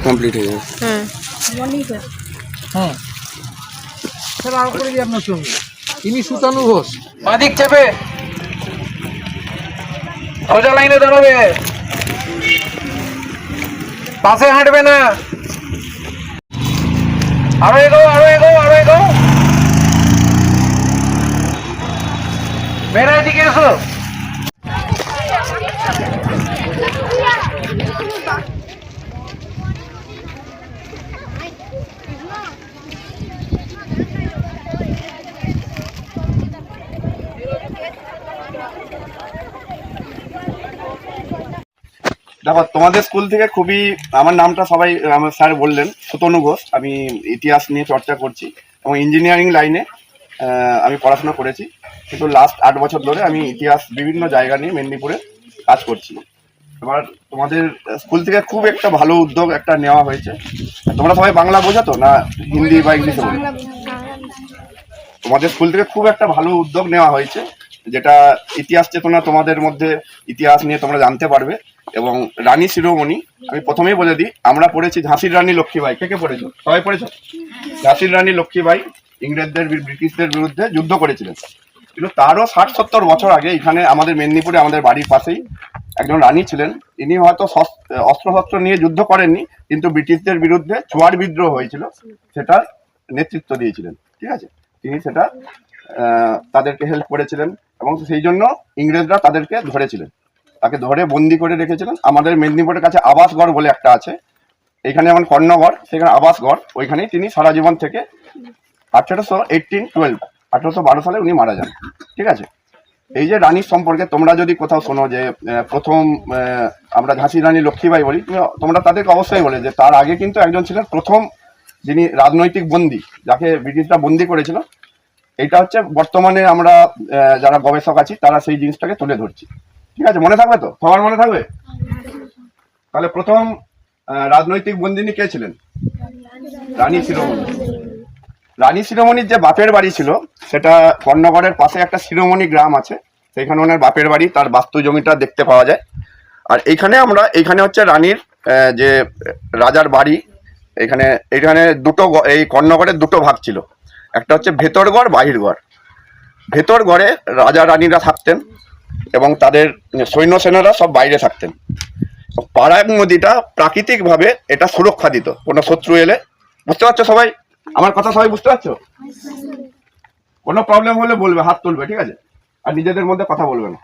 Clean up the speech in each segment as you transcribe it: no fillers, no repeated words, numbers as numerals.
Complete হয়ে গেছে। আপনার সঙ্গে ইনি সুতানু ঘোষ। বাদিক চেপে সোজা লাইনে দাঁড়াবে, পাশে হাঁটবে না। আরো এগো, আরো এগো, আরো এগো। মেয়েরা এদিকে এসো। দেখো, তোমাদের স্কুল থেকে খুবই, আমার নামটা সবাই আমার স্যার বললেন সুতনু ঘোষ। আমি ইতিহাস নিয়ে চর্চা করছি এবং ইঞ্জিনিয়ারিং লাইনে আমি পড়াশোনা করেছি, কিন্তু লাস্ট 8 বছর ধরে আমি ইতিহাস বিভিন্ন জায়গা নিয়ে মেদিনীপুরে কাজ করছি। এবার তোমাদের স্কুল থেকে খুব একটা ভালো উদ্যোগ একটা নেওয়া হয়েছে। তোমরা সবাই বাংলা বোঝো তো, না হিন্দি বা ইংলিশে বোঝো? তোমাদের স্কুল থেকে খুব একটা ভালো উদ্যোগ নেওয়া হয়েছে, যেটা ইতিহাস চেতনা তোমাদের মধ্যে, ইতিহাস নিয়ে তোমরা জানতে পারবে। এবং রানী শিরোমণি, আমি প্রথমেই বলে দিই, আমরা পড়েছি ঝাঁসির রানী লক্ষ্মীবাই। কে কে পড়েছো? সবাই পড়েছো? ঝাঁসির রানী লক্ষ্মীবাই ইংরেজদের, ব্রিটিশদের বিরুদ্ধে যুদ্ধ করেছিলেন, কিন্তু তারও 60-70 বছর আগে এখানে আমাদের মেদিনীপুরে, আমাদের বাড়ির পাশেই একজন রানী ছিলেন। ইনি হয়তো অস্ত্রশস্ত্র নিয়ে যুদ্ধ করেননি, কিন্তু ব্রিটিশদের বিরুদ্ধে চুয়ার বিদ্রোহ হয়েছিল, সেটার নেতৃত্ব দিয়েছিলেন। ঠিক আছে, তিনি সেটা তাদেরকে হেল্প করেছিলেন এবং সেই জন্য ইংরেজরা তাদেরকে ধরেছিলেন, তাকে ধরে বন্দি করে রেখেছিলেন। আমাদের মেদিনীপুরের কাছে আবাসগড় বলে একটা আছে, এখানে যেমন কর্ণগড়, সেখানে আবাসগড়, ওইখানেই তিনি সারা জীবন থেকে 1812 সালে উনি মারা যান। ঠিক আছে, এই যে রানীর সম্পর্কে তোমরা যদি কোথাও শোনো যে প্রথম আমরা ঝাঁসির রানী লক্ষ্মীবাই বলি, তোমরা তাদেরকে অবশ্যই বলে যে তার আগে কিন্তু একজন ছিলেন প্রথম, যিনি রাজনৈতিক বন্দী, যাকে ব্রিটিশরা বন্দি করেছিল। এটা হচ্ছে বর্তমানে আমরা যারা গবেষক আছি তারা সেই জিনিসটাকে তুলে ধরছি। ঠিক আছে, মনে থাকবে তো? সবার মনে থাকবে? তাহলে প্রথম রাজনৈতিক বন্দিনী কে ছিলেন? রানী শিরোমণি। রানী শিরোমণির যে বাপের বাড়ি ছিল, সেটা কর্ণগড়ের পাশে একটা শিরোমণি গ্রাম আছে, সেখানে ওনার বাপের বাড়ি, তার বাস্তু জমিটা দেখতে পাওয়া যায়। আর এইখানে হচ্ছে রানীর যে রাজার বাড়ি। এইখানে দুটো, এই কর্ণগড়ের দুটো ভাগ ছিল, একটা হচ্ছে ভেতরগড়, বাহিরগড়। ভেতরগড়ে রাজা রানীরা থাকতেন এবং তাদের সৈন্য সেনারা সব বাইরে থাকতেন। পারাগ নদীটা প্রাকৃতিকভাবে এটা সুরক্ষা দিত কোনো শত্রু এলে। বুঝতে পারছো সবাই? আমার কথা সবাই বুঝতে পারছো? কোনো প্রবলেম হলে বলবে, হাত তুলবে, ঠিক আছে? আর নিজেদের মধ্যে কথা বলবে না।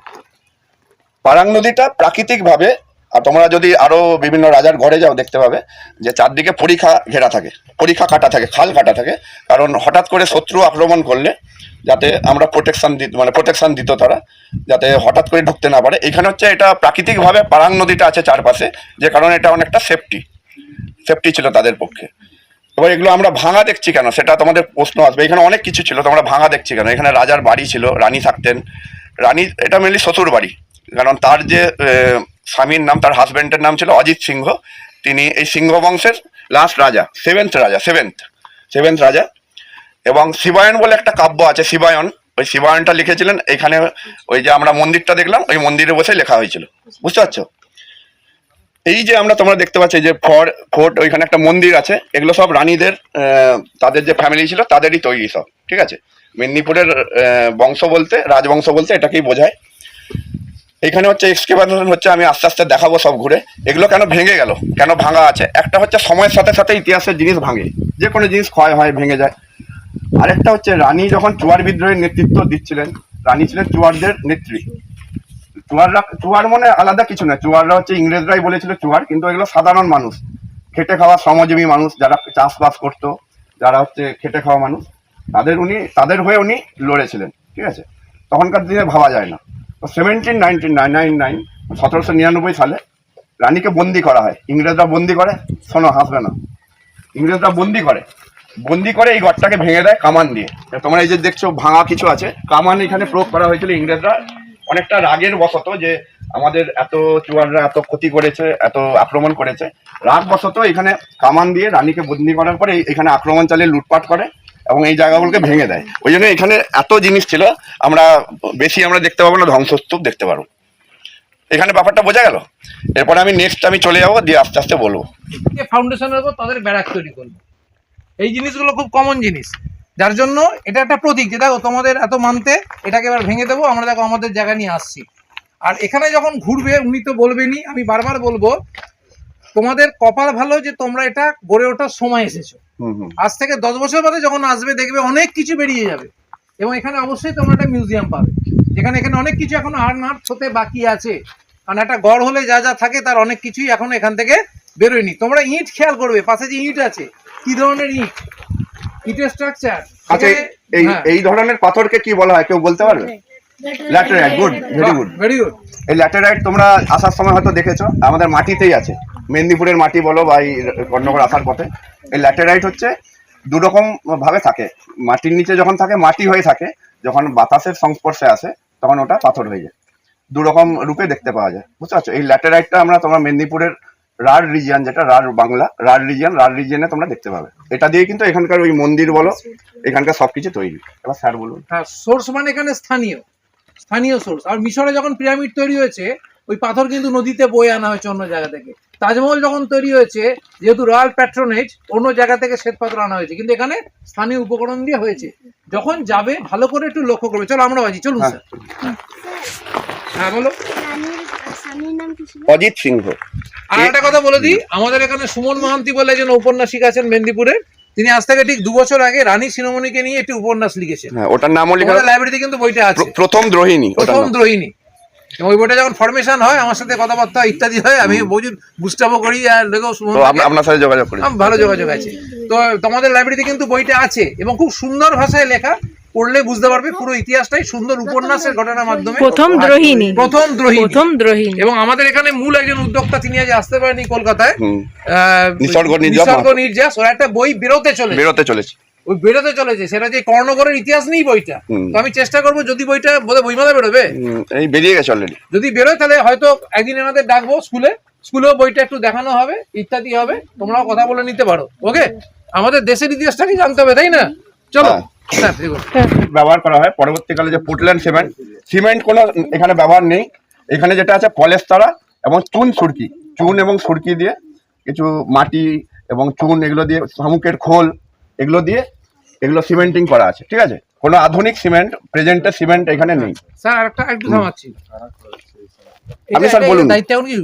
পারাং নদীটা প্রাকৃতিকভাবে, আর তোমরা যদি আরো বিভিন্ন রাজার ঘরে যাও দেখতে পাবে যে চারদিকে পরিখা ঘেরা থাকে, পরিখা কাটা থাকে, খাল কাটা থাকে, কারণ হঠাৎ করে শত্রু আক্রমণ করলে যাতে আমরা প্রোটেকশন দিত তারা, যাতে হঠাৎ করে ঢুকতে না পারে। এখানে হচ্ছে এটা প্রাকৃতিকভাবে পারাং নদীটা আছে চারপাশে, যে কারণে এটা অনেকটা সেফটি ছিল তাদের পক্ষে। এবার এগুলো আমরা ভাঙা দেখছি কেন, সেটা তোমাদের প্রশ্ন আসবে। এখানে অনেক কিছু ছিল, তোমরা ভাঙা দেখছি কেন? এখানে রাজার বাড়ি ছিল, রানী থাকতেন। রানী, এটা মেনলি শ্বশুর বাড়ি, কারণ তার যে স্বামীর নাম, তার হাজব্যান্ডের নাম ছিল অজিত সিংহ। তিনি এই সিংহ বংশের লাস্ট রাজা, সেভেন্থ রাজা। এবং শিবায়ন বলে একটা কাব্য আছে, শিবায়ন, ওই শিবায়নটা লিখেছিলেন এখানে। ওই যে আমরা মন্দিরটা দেখলাম, ওই মন্দিরে বসে লেখা হয়েছিল। বুঝতে পারছো? এই যে তোমরা দেখতে পাচ্ছ যে ফোর্ট, ওইখানে একটা মন্দির আছে, এগুলো সব রানীদের, তাদের যে ফ্যামিলি ছিল তাদেরই তৈরি সব। ঠিক আছে, মেদিনীপুরের বংশ বলতে, রাজবংশ বলতে এটাকেই বোঝায়। এখানে হচ্ছে এক্সকেভেশন হচ্ছে, আমি আস্তে আস্তে দেখাবো সব ঘুরে। এগুলো কেন ভেঙে গেল, কেন ভাঙা আছে? একটা হচ্ছে সময়ের সাথে সাথে ইতিহাসের জিনিস ভাঙে, যে কোনো জিনিস ক্ষয় হয়, ভেঙে যায়। আরেকটা হচ্ছে রানী যখন চুয়ার বিদ্রোহের নেতৃত্ব দিচ্ছিলেন, রানী ছিলেন চুয়ারদের নেত্রী। চুয়ার মানে আলাদা কিছু না, চুয়াররা হচ্ছে ইংরেজরাই বলেছিল চুয়ার, কিন্তু এগুলো সাধারণ মানুষ, খেটে খাওয়া শ্রমজীবী মানুষ, যারা চাষবাস করতো, যারা হচ্ছে খেটে খাওয়া মানুষ, তাদের হয়ে উনি লড়েছিলেন। ঠিক আছে, তখনকার দিনে ভাবা যায় না। তো 1799 সালে রানীকে বন্দি করা হয়। ইংরেজরা বন্দি করে, শোনো, হাসবে না, ইংরেজরা বন্দি করে এই ঘরটাকে ভেঙে দেয় কামান দিয়ে। তোমরা এই যে দেখছো ভাঙা কিছু আছে, কামান এখানে প্রয়োগ করা হয়েছিল। ইংরেজরা অনেকটা রাগের বশত, যে আমাদের এত চুয়াররা এত ক্ষতি করেছে, এত আক্রমণ করেছে, রাগ বশত এখানে কামান দিয়ে রানীকে বন্দি করার পরে এখানে আক্রমণ চালিয়ে লুটপাট করে এবং এই জায়গাগুলোকে ভেঙে দেয়। ওই জন্য এখানে এত জিনিস ছিল, আমরা দেখতে পাবো না, ধ্বংসস্তূপ দেখতে পারবো। এখানে ব্যাপারটা বোঝা গেল। এরপরে আমি নেক্সট আমি চলে যাবো, দিয়ে আস্তে আস্তে বলবো। ফাউন্ডেশনের উপর তাদের ব্যারাক তৈরি করবো। এই জিনিসগুলো খুব কমন জিনিস, যার জন্য এটা একটা প্রতীক যে দেখো তোমাদের এত মানতে, এটাকে এবার ভেঙে দেবো, আমরা দেখো আমাদের জায়গা নিয়ে আসছি। আর এখানে যখন ঘুরবে উনি তো বলবেনই, আমি বারবার বলবো তোমাদের কপাল ভালো যে তোমরা এটা গড়ে ওঠার সময় এসেছো। আজ থেকে 10 বছর বাদে যখন আসবে দেখবে অনেক কিছু বেরিয়ে যাবে, এবং এখানে অবশ্যই তোমরা একটা মিউজিয়াম পাবে, যেখানে এখানে অনেক কিছু এখনো আর্ট হতে বাকি আছে। কারণ একটা গড় হলে যা যা থাকে তার অনেক কিছুই এখনো এখান থেকে বেরোয়নি। তোমরা ইট খেয়াল করবে, পাশে যে ইট আছে কি ধরনের ইট, ইটের স্ট্রাকচার। আচ্ছা, এই ধরনের পাথরকে কি বলা হয় কেউ বলতে পারবে? Laterite. Good, very good, very good. এই ল্যাটেরাইট তোমরা আসার সময় হয়তো দেখেছো, আমাদের মাটিতেই আছে, মেদিনীপুরের মাটি বলো বা এই কর্ণগর আসার পথে। এই ল্যাটেরাইট হচ্ছে দুরকম ভাবে থাকে। মাটির নিচে যখন থাকে মাটি হয়ে থাকে, যখন বাতাসের সংস্পর্শে আসে তখন ওটা পাথর হয়ে যায়। দুরকম রূপে দেখতে পাওয়া যায়, বুঝতে পারছো? এই ল্যাটেরাইটটা আমরা তোমার মেদিনীপুরের রাঢ় রিজিয়ন, যেটা রাঢ় বাংলা, রাঢ় রিজিয়নে তোমরা দেখতে পাবে। এটা দিয়ে কিন্তু এখানকার ওই মন্দির বলো, এখানকার সবকিছু তৈরি। এবার স্যার বলুন। হ্যাঁ, সোর্স মানে এখানে স্থানীয় সোর্স। আর মিশরে যখন পিরামিড তৈরি হয়েছে ওই পাথর কিন্তু নদীতে বয়ে আনা হয়েছে অন্য জায়গা থেকে। তাজমহল যখন তৈরি হয়েছে, যেহেতু রয়্যাল প্যাট্রোনেজ, অন্য জায়গা থেকে শ্বেত পাথর আনা হয়েছে, কিন্তু এখানে স্থানীয় উপকরণ দিয়ে হয়েছে। যখন যাবে ভালো করে একটু লক্ষ্য করবে। চলো আমরা বাজি, চলুন স্যার। হ্যাঁ বলো। অজিত সিংহ। আর একটা কথা বলে দিই, আমাদের এখানে সুমন মহান্তি বলে একজন ঔপন্যাসিক আছেন মেদিনীপুরের, তিনি আজ থেকে ঠিক 2 বছর আগে রানী শিরোমণিকে নিয়ে একটি উপন্যাস লিখেছেন। হ্যাঁ, ওটার নামও লেখা আছে লাইব্রেরিতে, কিন্তু বইটা আছে, প্রথম দ্রোহিণী। প্রথম দ্রোহিণী। এবং ওই বইটা যখন ফরমেশন হয়, আমার সাথে কথাবার্তা ইত্যাদি হয়, আমি প্রচুর বুস্টাবও করি আর লেগেও আপনার সাথে যোগাযোগ করি, ভালো যোগাযোগ আছে। তো তোমাদের লাইব্রেরিতে কিন্তু বইটা আছে এবং খুব সুন্দর ভাষায় লেখা, পড়লে বুঝতে পারবে পুরো ইতিহাসটাই সুন্দর উপন্যাসের ঘটনার মাধ্যমে। প্রথম দ্রোহিণী। এবং আমাদের এখানে মূল একজন উদ্যোক্তা, তিনি আজ আসতে পারেনি কলকাতায়, নিসর্গ নির্যাস, ওর একটা বই বেরোতে চলেছে। ওই বেরোতে চলেছে, সেটা যে কর্ণগরের ইতিহাস নেই বইটা। তো আমি চেষ্টা করবো, যদি বইটা বইমেলা বেরোবে, এই বেরিয়ে গেছে অলরেডি, যদি বেরোয় তাহলে হয়তো একদিন এনাদের ডাকবো স্কুলেও বইটা একটু দেখানো হবে, ইত্যাদি হবে, তোমরাও কথা বলে নিতে পারো। ওকে, আমাদের দেশের ইতিহাসটাকে জানতে হবে, তাই না? চলো। ব্যবহার করা হয় পরবর্তীকালে যে পোর্টল্যান্ড সিমেন্ট কোনো এখানে ব্যবহার নেই। এখানে যেটা আছে পলেস্তারা এবং চুন এবং সুরকি দিয়ে, কিছু মাটি এবং চুন এগুলো দিয়ে, শামুকের খোল এগুলো সিমেন্টিং করা আছে, ঠিক আছে? কোনো আধুনিক সিমেন্ট, প্রেজেন্টের সিমেন্ট এখানে নেই। স্যার আরেকটা একটু থামাচ্ছি, আপনি স্যার বলুন। দায়িত্ব এখন কি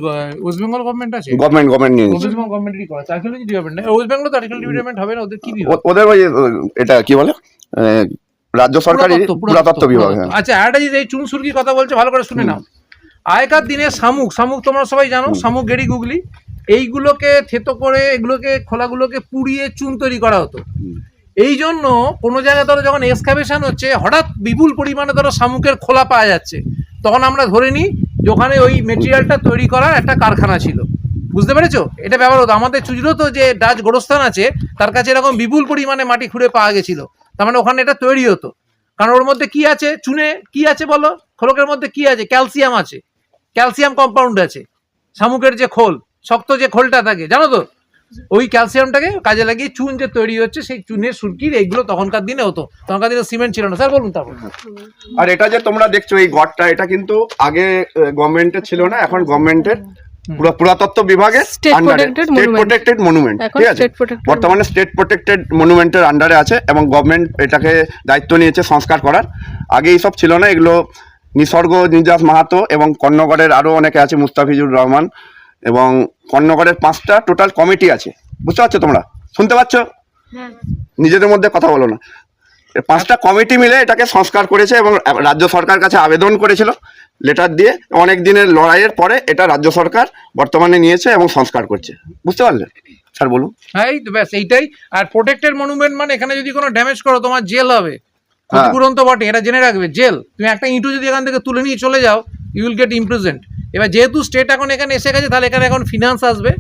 ওয়েস্ট বেঙ্গল গভর্নমেন্ট আছে? গভর্নমেন্ট নিয়ে ওয়েস্ট বেঙ্গল গভর্নমেন্টই করে, আর্কিওলজি ডিপার্টমেন্ট না। ওয়েস্ট বেঙ্গল তো আর্কিওলজি ডিপার্টমেন্ট হবে না, ওদের কি বিভাগ? ওদের ওই এটা কি বলে, রাজ্য সরকারি পুরাতত্ত্ব বিভাগ। আচ্ছা, একটা এই চুন সুরকির কথা বলছে, ভালো করে শুনে নাও। আগেকার দিনে শামুক তোমরা সবাই জানো, শামুক, গেড়ি, গুগলি, এইগুলোকে থেতো করে, এগুলোকে খোলাগুলোকে পুড়িয়ে চুন তৈরি করা হতো। এই জন্য কোনো জায়গায় ধরো যখন এক্সকাভেশন হচ্ছে, হঠাৎ বিপুল পরিমাণে ধরো শামুকের খোলা পাওয়া যাচ্ছে, তখন আমরা ধরে নিই যে ওখানে ওই মেটেরিয়ালটা তৈরি করার একটা কারখানা ছিল। বুঝতে পেরেছো? এটা ব্যবহার হতো। আমাদের চুজরো যে ডাচ গোরস্থান আছে, তার কাছে এরকম বিপুল পরিমাণে মাটি খুঁড়ে পাওয়া গেছিল, তার মানে ওখানে এটা তৈরি হতো। কারণ ওর মধ্যে কি আছে, চুনে কি আছে বলো, খোলকের মধ্যে কি আছে? ক্যালসিয়াম আছে, ক্যালসিয়াম কম্পাউন্ড আছে। শামুকের যে খোল, শক্ত যে খোলটা থাকে, জানো তো, ওই ক্যালসিয়ামটাকে কাজে লাগিয়ে চুন যে তৈরি হচ্ছে, সেই চুনের সুরকির এইগুলো তখনকার দিনে হতো। তখনকার দিনে সিমেন্ট ছিল না। স্যার বলুন তারপর। আর এটা যে তোমরা দেখছো এই গড়টা, এটা কিন্তু আগে গভর্নমেন্টের ছিল না, এখন গভর্নমেন্টের পুরাতত্ত্ব বিভাগের স্টেট প্রোটেক্টেড মনুমেন্ট, ঠিক আছে? বর্তমানে স্টেট প্রোটেক্টেড মনুমেন্টের আন্ডারে আছে এবং গভর্নমেন্ট এটাকে দায়িত্ব নিয়েছে সংস্কার করার। আগে এইসব ছিল না। এগুলো নিসর্গ নির্যাস মাহাতো এবং কর্ণগড়ের আরও অনেকে আছে, মুস্তাফিজুর রহমান, এবং কর্ণগড়ের 5টা টোটাল কমিটি আছে। বুঝতে পারছো? তোমরা শুনতে পাচ্ছ? নিজেদের মধ্যে কথা বলো না। 5টা কমিটি মিলে এটাকে সংস্কার করেছে এবং রাজ্য সরকার কাছে আবেদন করেছিল লেটার দিয়ে। অনেক দিনের লড়াইয়ের পরে এটা রাজ্য সরকার বর্তমানে নিয়েছে এবং সংস্কার করছে। বুঝতে পারলে? স্যার বলুন। হ্যাঁ, এই তো ব্যাস এইটাই। আর প্রোটেক্টেড মনুমেন্ট মানে এখানে যদি কোনো ড্যামেজ করো, তোমার জেল হবে। ক্ষতিপূরণ তো বটে, এটা জেনে রাখবে, জেল। তুমি একটা ইঁটু যদি এখান থেকে তুলে নিয়ে চলে যাও, ইউ উইল গেট ইমপ্রিজেন্ট। এবার যেহেতু স্টেট এখন এখানে এসে গেছে, তাহলে এখানে এখন ফিনান্স আসবে,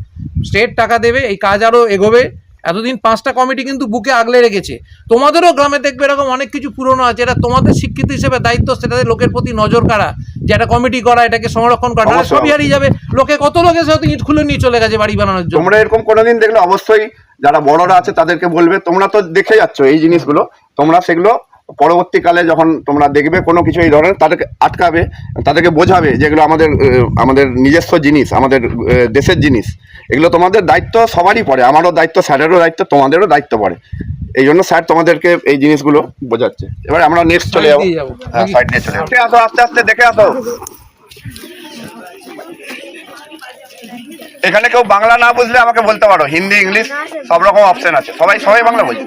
স্টেট টাকা দেবে, এই কাজ আরও এগোবে। এতদিন 5টা কমিটি কিন্তু বুকে আগলে রেখেছে। তোমাদেরও গ্রামে দেখবে এরকম অনেক কিছু পুরনো আছে, এটা তোমাদের শিক্ষিত হিসেবে দায়িত্ব, সেটাতে লোকের প্রতি নজর কাড়া, যে একটা কমিটি করা, এটাকে সংরক্ষণ করা। সবই হারিয়ে যাবে। লোকে কত লোক এসে হয়তো ইট খুলে নিয়ে চলে গেছে বাড়ি বানানোর জন্য। তোমরা এরকম কোনোদিন দেখলে অবশ্যই যারা বড়রা আছে তাদেরকে বলবে, তোমরা তো দেখে যাচ্ছ এই জিনিসগুলো, তোমরা সেগুলো পরবর্তীকালে যখন তোমরা দেখবে কোনো কিছু এই ধরনের, তাদেরকে আটকাবে, তাদেরকে বোঝাবে যেগুলো আমাদের নিজস্ব জিনিস, আমাদের দেশের জিনিস, এগুলো তোমাদের দায়িত্ব সবারই পড়ে, আমারও দায়িত্ব, স্যারেরও দায়িত্ব, তোমাদেরও দায়িত্ব পড়ে। এই জন্য স্যার তোমাদেরকে এই জিনিসগুলো বোঝাচ্ছে। এবার আমরা নেক্সট চলে যাবো। হ্যাঁ, সাইড দিয়ে চলে যাবো। আসো, আস্তে আস্তে দেখে আসো। এখানে কেউ বাংলা না বুঝলে আমাকে বলতে পারো, হিন্দি, ইংলিশ সব রকম অপশন আছে। সবাই বাংলা বোঝে।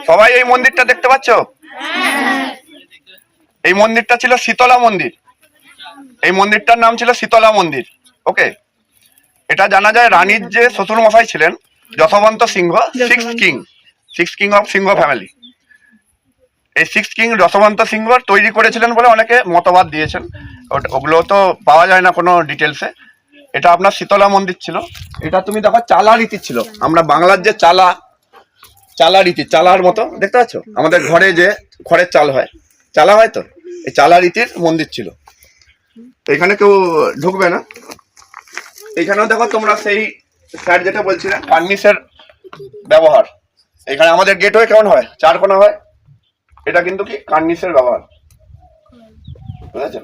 সবাই এই মন্দিরটা দেখতে পাচ্ছ? এই মন্দিরটা ছিল শীতলা মন্দির। এই মন্দিরটার নাম ছিল শীতলা মন্দির। ওকে, এটা জানা যায় রানীর যে শ্বশুর মশাই ছিলেন Jaswant Singh, six king of Singh family, এই সিক্স কিং যশবন্ত সিংহ তৈরি করেছিলেন বলে অনেকে মতবাদ দিয়েছেন। ওগুলো তো পাওয়া যায় না কোনো ডিটেলসে। এটা আপনার শীতলা মন্দির ছিল। এটা তুমি দেখো চালা রীতি ছিল। আমরা বাংলার যে চালা রীতি, চালার মতো দেখতে পাচ্ছ, আমাদের ঘরে যে খড়ের চাল হয়, চালা হয় তো, এই চালা রীতির মন্দির ছিল। এখানে কেউ ঢুকবে না। এখানেও দেখো তোমরা সেই স্যার যেটা বলছিলেন কার্নিসের ব্যবহার। এখানে আমাদের গেটওয়ে কেমন হয়, চারকোনা হয়, এটা কিন্তু কি কার্নিসের ব্যবহার, বুঝেছ?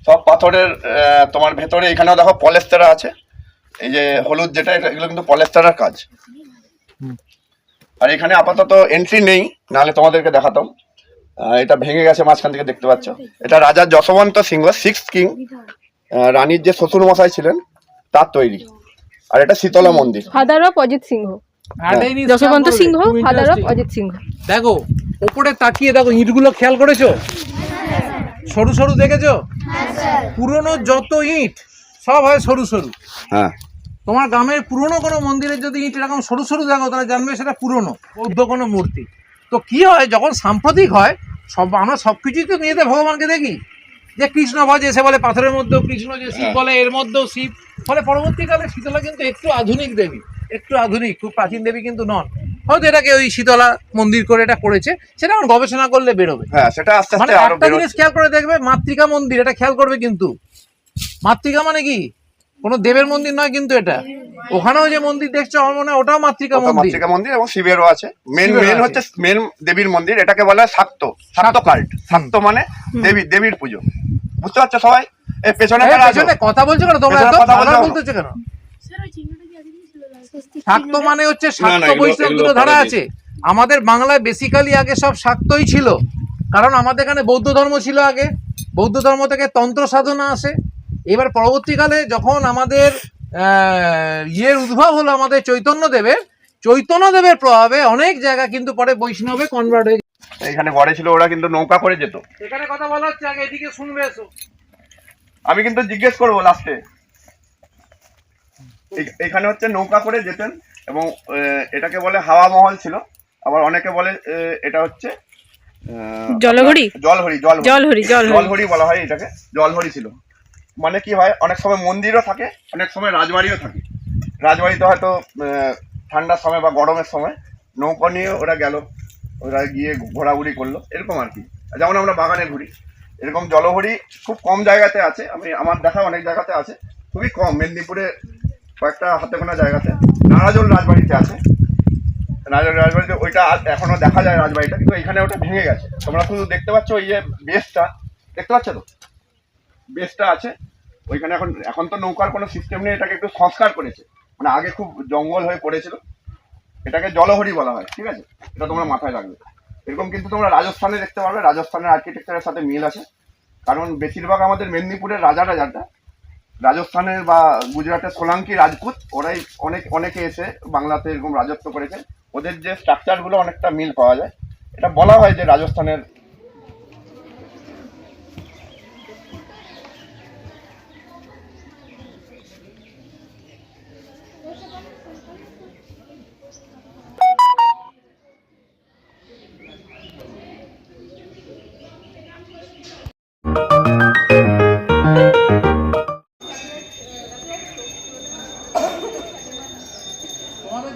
সব পাথরের তোমার ভেতরে। এখানেও দেখো পলেস্তারা আছে, এই যে হলুদ যেটা, এগুলো কিন্তু পলেস্তারার কাজ। আর এখানে আপাতত এন্ট্রি নেই, নাহলে তোমাদেরকে দেখাতাম। এটা ভেঙে গেছে মাঝখান থেকে, দেখতে পাচ্ছ। এটা রাজা যশবন্ত সিংহ, সিক্স কিং, রানীর যে শ্বশুর মশাই ছিলেন তার তৈরি। আর এটা Shitala Mandir, father of Ajit Singh, Jaswant Singh, father of Ajit Singh. দেখো ওপরে তাকিয়ে দেখো, ইঁটগুলো খেয়াল করেছো? সরু সরু দেখেছো? পুরনো যত ইঁট সব হয় সরু সরু। হ্যাঁ, তোমার গ্রামের পুরনো কোনো মন্দিরের যদি ইঁট এরকম সরু সরু দেখো, তাহলে জানবে সেটা পুরনো বৌদ্ধ কোনো মূর্তি। তো কি হয়, যখন সাম্প্রতিক হয়, আমরা সবকিছুই তো নিয়েতে ভগবানকে দেখি, যে কৃষ্ণ ভজে, সে বলে পাথরের মধ্যেও কৃষ্ণ, যে শিব বলে এর মধ্যেও শিব। ফলে পরবর্তীকালে শীতলা কিন্তু একটু আধুনিক দেবী, একটু আধুনিক, খুব প্রাচীন দেবী কিন্তু নন। হয়তো এটাকে ওই শীতলা মন্দির করে এটা করেছে, সেটা এখন গবেষণা করলে বেরোবে। হ্যাঁ, সেটা আস্তে মানে আস্তে আরো একটা জিনিস খেয়াল করে দেখবে, মাতৃকা মন্দির, এটা খেয়াল করবে কিন্তু। মাতৃকা মানে কি, কোনো দেবের মন্দির নয় কিন্তু এটা। ওখানেও যে মন্দির দেখছো আমার মনে হয় ওটাও মাতৃকা মন্দির। মাতৃকা মন্দির এবং শিবেরও আছে। মেন শিবেরও হচ্ছে মেন দেবীর মন্দির। এটাকে বলা হয় শাক্ত কাল্ট। শাক্ত মানে দেবীর পুজো। বুঝতে পারছো সবাই? এই পেছনে কারা আছো? কথা বলছো কেন তোমরা? এত কথা বলছো বলতেছো কেন? শাক্ত মানে হচ্ছে শাক্ত বৈষ্ণব দুটো ধারা আছে। আমাদের বাংলায় বেসিক্যালি আগে সব শাক্তই ছিল, কারণ আমাদের এখানে বৌদ্ধ ধর্ম ছিল আগে। বৌদ্ধ ধর্ম থেকে তন্ত্র সাধনা আসে। এবার পরবর্তীকালে যখন আমাদের ইয়ের উদ্ভব হলো, আমাদের চৈতন্য দেবের প্রভাবে অনেক জায়গা কিন্তু পরে বৈষ্ণবে কনভার্ট হয়ে। এখানে ঘরে ছিল, ওরা কিন্তু নৌকা করে যেত। এখানে কথা বলা হচ্ছে, আগে এদিকে শুনবে এসো। আমি কিন্তু জিজ্ঞেস করবো লাস্টে। এখানে হচ্ছে নৌকা করে যেতেন, এবং এটাকে বলে হাওয়া মহল ছিল। আবার অনেকে বলে এটা হচ্ছে জলহরি বলা হয় এটাকে। জলহরি ছিল মানে কি হয়, অনেক সময় মন্দিরও থাকে, অনেক সময় রাজবাড়িও থাকে। রাজবাড়িতে হয়তো ঠান্ডার সময় বা গরমের সময় নৌকা নিয়ে ওরা গেল, ওরা গিয়ে ঘোরাঘুরি করলো, এরকম আর কি। যেমন আমরা বাগানে ঘুরি, এরকম জলহরি খুব কম জায়গাতে আছে। আমার দেখা অনেক জায়গাতে আছে, খুবই কম। মেদিনীপুরে কয়েকটা হাতে গোনা জায়গাতে। নারাজল রাজবাড়িতে আছে। রাজবাড়িতে ওইটা এখনো দেখা যায় রাজবাড়িটা, কিন্তু এখানে ওটা ভেঙে গেছে। তোমরা শুধু দেখতে পাচ্ছ ওই যে বেসটা, দেখতে পাচ্ছ তো, বেসটা আছে ওইখানে। এখন তো নৌকার কোনো সিস্টেম নেই, এটাকে একটু সংস্কার করেছে। মানে আগে খুব জঙ্গল হয়ে পড়েছিল, এটাকে জলহরি বলা হয়। ঠিক আছে, এটা তোমরা মাথায় রাখবে। এরকম কিন্তু তোমরা রাজস্থানে দেখতে পারবে, রাজস্থানের আর্কিটেকচারের সাথে মিল আছে। কারণ বেশিরভাগ আমাদের মেদিনীপুরের রাজারা রাজস্থানের বা গুজরাটের সোলাঙ্কি রাজপুত, ওরাই অনেকে এসে বাংলাতে এরকম রাজত্ব করেছে। ওদের যে স্ট্রাকচারগুলো অনেকটা মিল পাওয়া যায়। এটা বলা হয় যে রাজস্থানের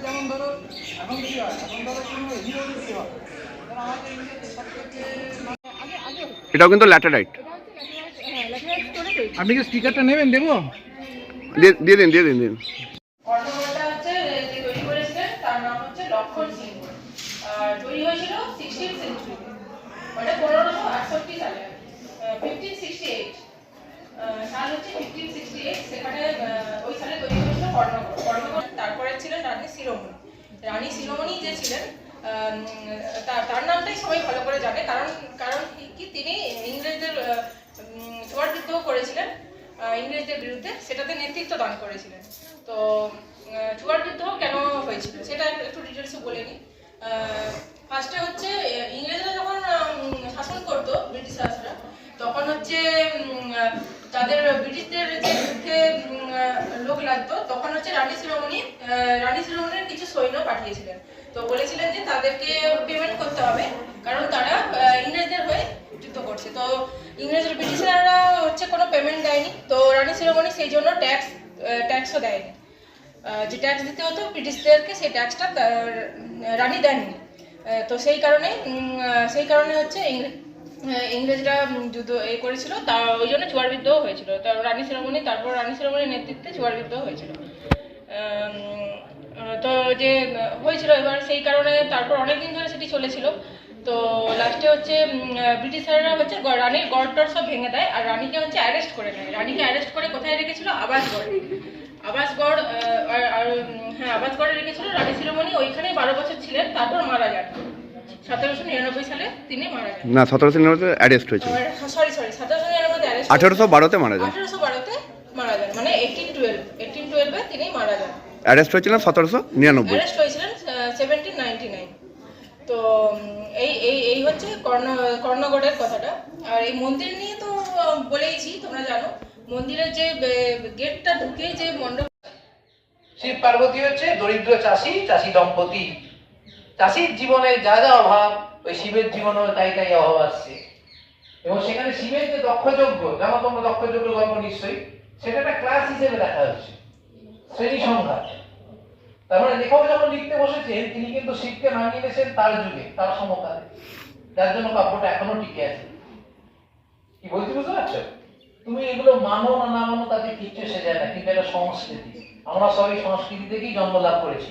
যেমন ধরো এখন কি হয়, এখন ধরো হিরো বেশি হয়। এটাও কিন্তু ল্যাটেরাইট। আপনি কি স্পিকারটা নেবেন? দেবো, দিয়ে দিন। কর্ণগোলটা হচ্ছে যে তৈরি করেছিলেন তার নাম হচ্ছে লক্ষণ যে ছিলেন তার নামটাই সবাই ভালো করে জানে, কারণ কারণ কি তিনি ইংরেজদের জোয়ার বিদ্রোহ করেছিলেন ইংরেজদের বিরুদ্ধে, সেটাতে নেতৃত্ব দান করেছিলেন। তো জোয়ার বিদ্রোহ কেন হয়েছিল সেটা একটু ডিটেলসে বলে নিই। ফার্স্টে হচ্ছে ইংরেজরা যখন শাসন করতো ব্রিটিশার্সরা, তখন হচ্ছে তাদের ব্রিটিশদের যে বিরুদ্ধে লোক লাগতো, তখন হচ্ছে রানী শিরোমণির কিছু সৈন্য পাঠিয়েছিলেন। তো বলেছিলেন যে তাদেরকে পেমেন্ট করতে হবে, কারণ তারা ইংরেজদের হয়ে যুদ্ধ করছে। তো ইংরেজরা ব্রিটিশাররা হচ্ছে কোনো পেমেন্ট দেয়নি, তো রানী শিরোমণি সেই জন্য ট্যাক্সও দেয়নি। যে ট্যাক্স দিতে হতো ব্রিটিশদেরকে, সেই ট্যাক্সটা রানী দেননি। তো সেই কারণে হচ্ছে ইংরেজরা যুদ্ধ করেছিল, তা ওই জন্য জোয়ার বিদ্রোহ হয়েছিল। তারপর রানী শিরোমণির নেতৃত্বে জোয়ার বিদ্রোহ হয়েছিল। তো যে হয়েছিল এবার সেই কারণে তারপর অনেকদিন ধরে সেটি চলেছিল। তো লাস্টে হচ্ছে ব্রিটিশাররা হচ্ছে রানীর গড়টর সব ভেঙে দেয়, আর রানীকে হচ্ছে অ্যারেস্ট করে নেয়। রানীকে অ্যারেস্ট করে কোথায় রেখেছিল? আবাসগড়ে রেখেছিল। রানী শিরোমণি ওইখানেই 12 বছর ছিলেন, তারপর মারা যান 1799 সালে তিনি মারা যান। না 1799 অ্যারেস্ট হয়েছিল, সরি 1799 অ্যারেস্ট, 1812 তে মারা যান। 1812 মারা যান, মানে 1812 তিনি মারা যান। অ্যারেস্ট হয়েছিলেন 1799। অ্যারেস্ট হয়েছিলেন 1799। তো এই হচ্ছে কর্ণগড়ের কথাটা। আর এই মন্দির নিয়ে তো বলেইছি, তোমরা জানো মন্দিরের যে গেটটা ঢুকে যে মণ্ডপ। শিব পার্বতী হচ্ছে দরিদ্র চাষি দম্পতি। চাষির জীবনে যা যা অভাব, ওই শিবের জীবনেও তাই অভাব আসছে। এবং সেখানে শিবের যে দক্ষযজ্ঞ, যেমন তোমরা দক্ষযজ্ঞ গল্প নিশ্চয়ই, সেটা একটা ক্লাস হিসেবে দেখা হচ্ছে, শ্রেণী সংঘাত। তার মানে লেখক যখন লিখতে বসেছেন, তিনি কিন্তু শিবকে নামিয়ে এনেছেন তার যুগে, তার সমকালে, যার জন্য কাব্যটা এখনো টিকে আছে। কি বলছি বুঝতে পারছো? তুমি এগুলো মানো না মানো তাতে কিচ্ছু এসে যায় না, কিন্তু এটা সংস্কৃতি। আমরা সবাই সংস্কৃতি থেকেই জন্ম লাভ করেছি।